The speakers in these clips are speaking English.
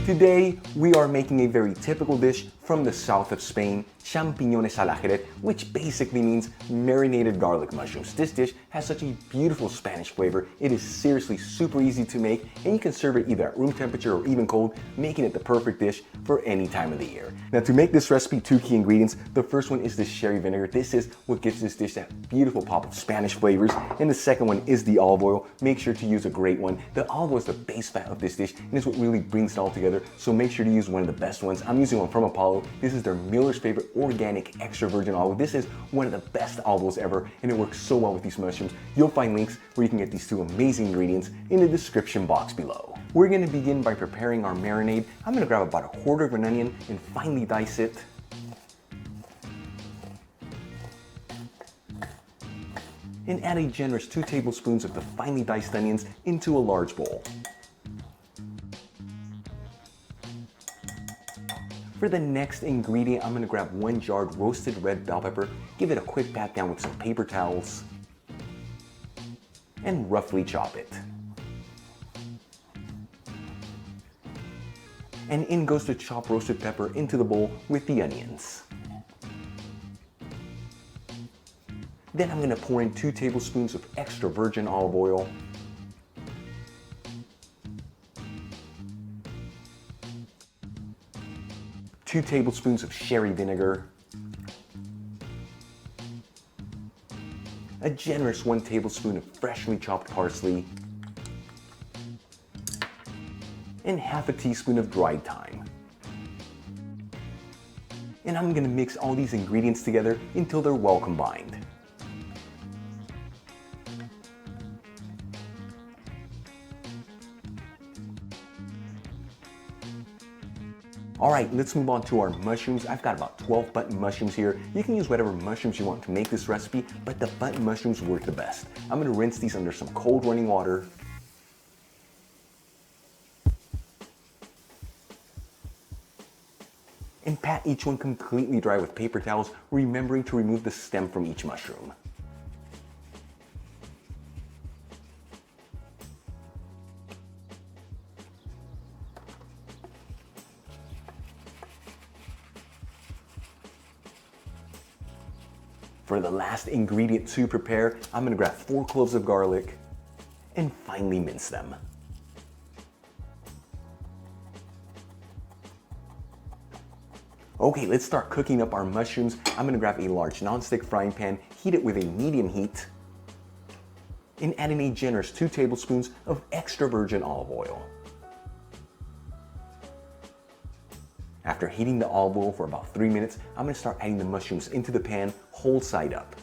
Today, we are making a very typical dish from the south of Spain, Champiñones a la Jerez, which basically means marinated garlic mushrooms. This dish has such a beautiful Spanish flavor. It is seriously super easy to make, and you can serve it either at room temperature or even cold, making it the perfect dish for any time of the year. Now, to make this recipe, 2 key ingredients. The first one is the sherry vinegar. This is what gives this dish that beautiful pop of Spanish flavors. And the second one is the olive oil. Make sure to use a great one. The olive oil is the base fat of this dish, and is what really brings it all together. So make sure to use one of the best ones. I'm using one from Apollo. This is their Miller's Favorite Organic Extra Virgin Olive oil. This is one of the best olive oils ever, and it works so well with these mushrooms. You'll find links where you can get these 2 amazing ingredients in the description box below. We're going to begin by preparing our marinade. I'm going to grab about 1/4 of an onion and finely dice it. And add a generous 2 tablespoons of the finely diced onions into a large bowl. For the next ingredient, I'm going to grab 1 jarred roasted red bell pepper, give it a quick pat down with some paper towels, and roughly chop it. And in goes the chopped roasted pepper into the bowl with the onions. Then I'm going to pour in 2 tablespoons of extra virgin olive oil, 2 tablespoons of sherry vinegar, a generous 1 tablespoon of freshly chopped parsley, and half a teaspoon of dried thyme. And I'm going to mix all these ingredients together until they're well combined. Alright, let's move on to our mushrooms. I've got about 12 button mushrooms here. You can use whatever mushrooms you want to make this recipe, but the button mushrooms work the best. I'm going to rinse these under some cold running water. And pat each one completely dry with paper towels, remembering to remove the stem from each mushroom. For the last ingredient to prepare, I'm going to grab 4 cloves of garlic and finely mince them. Okay, let's start cooking up our mushrooms. I'm going to grab a large nonstick frying pan, heat it with a medium heat, and add in a generous 2 tablespoons of extra virgin olive oil. After heating the olive oil for about 3 minutes, I'm going to start adding the mushrooms into the pan, whole side up.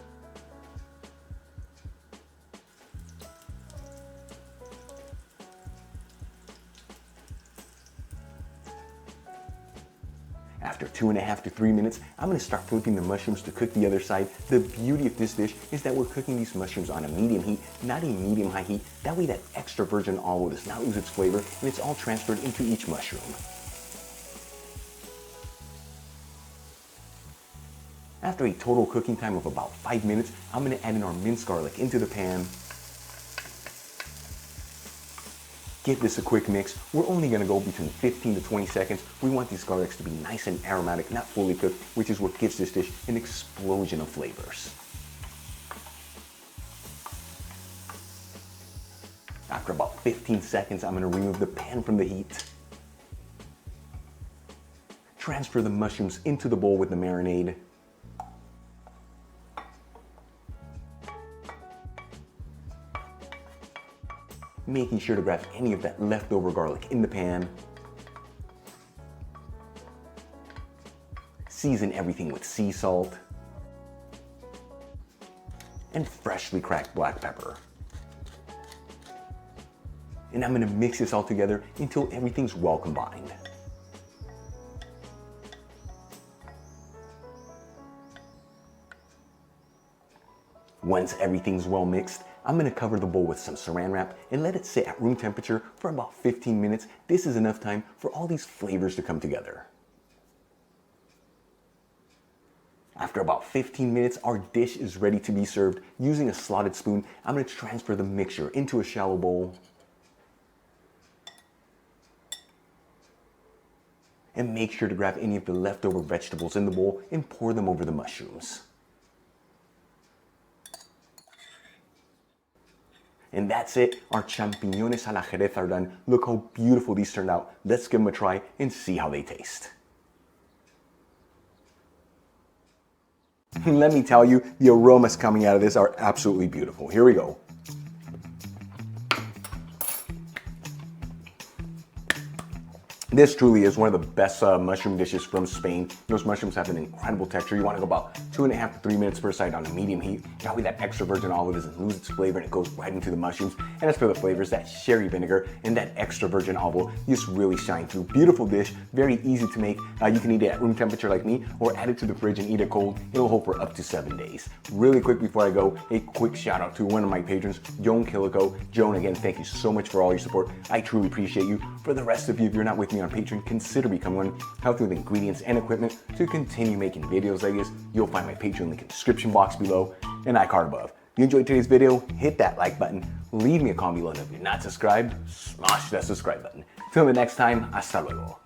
After 2.5 to 3 minutes, I'm going to start flipping the mushrooms to cook the other side. The beauty of this dish is that we're cooking these mushrooms on a medium heat, not a medium-high heat. That way that extra virgin olive oil does not lose its flavor, and it's all transferred into each mushroom. After a total cooking time of about 5 minutes, I'm going to add in our minced garlic into the pan. Give this a quick mix. We're only going to go between 15 to 20 seconds. We want these garlics to be nice and aromatic, not fully cooked, which is what gives this dish an explosion of flavors. After about 15 seconds, I'm going to remove the pan from the heat. Transfer the mushrooms into the bowl with the marinade. Making sure to grab any of that leftover garlic in the pan. Season everything with sea salt and freshly cracked black pepper. And I'm going to mix this all together until everything's well combined. Once everything's well mixed, I'm going to cover the bowl with some saran wrap and let it sit at room temperature for about 15 minutes. This is enough time for all these flavors to come together. After about 15 minutes, our dish is ready to be served. Using a slotted spoon, I'm going to transfer the mixture into a shallow bowl. And make sure to grab any of the leftover vegetables in the bowl and pour them over the mushrooms. And that's it, our champiñones a la Jerez are done. Look how beautiful these turned out. Let's give them a try and see how they taste. Let me tell you, the aromas coming out of this are absolutely beautiful. Here we go. This truly is one of the best mushroom dishes from Spain. Those mushrooms have an incredible texture. You want to go about 2.5 to 3 minutes per side on a medium heat. That way that extra virgin olive doesn't lose its flavor and it goes right into the mushrooms. And as for the flavors, that sherry vinegar and that extra virgin olive just really shine through. Beautiful dish, very easy to make. You can eat it at room temperature like me or add it to the fridge and eat it cold. It'll hold for up to 7 days. Really quick before I go, a quick shout out to one of my patrons, Joan Killico. Joan, again, thank you so much for all your support. I truly appreciate you. For the rest of you, if you're not with me on Patreon, consider becoming one. Help you with ingredients and equipment to continue making videos like this. You'll find my Patreon link in the description box below and iCard above. If you enjoyed today's video, hit that like button, leave me a comment below, and if you're not subscribed, smash that subscribe button. Till the next time, hasta luego.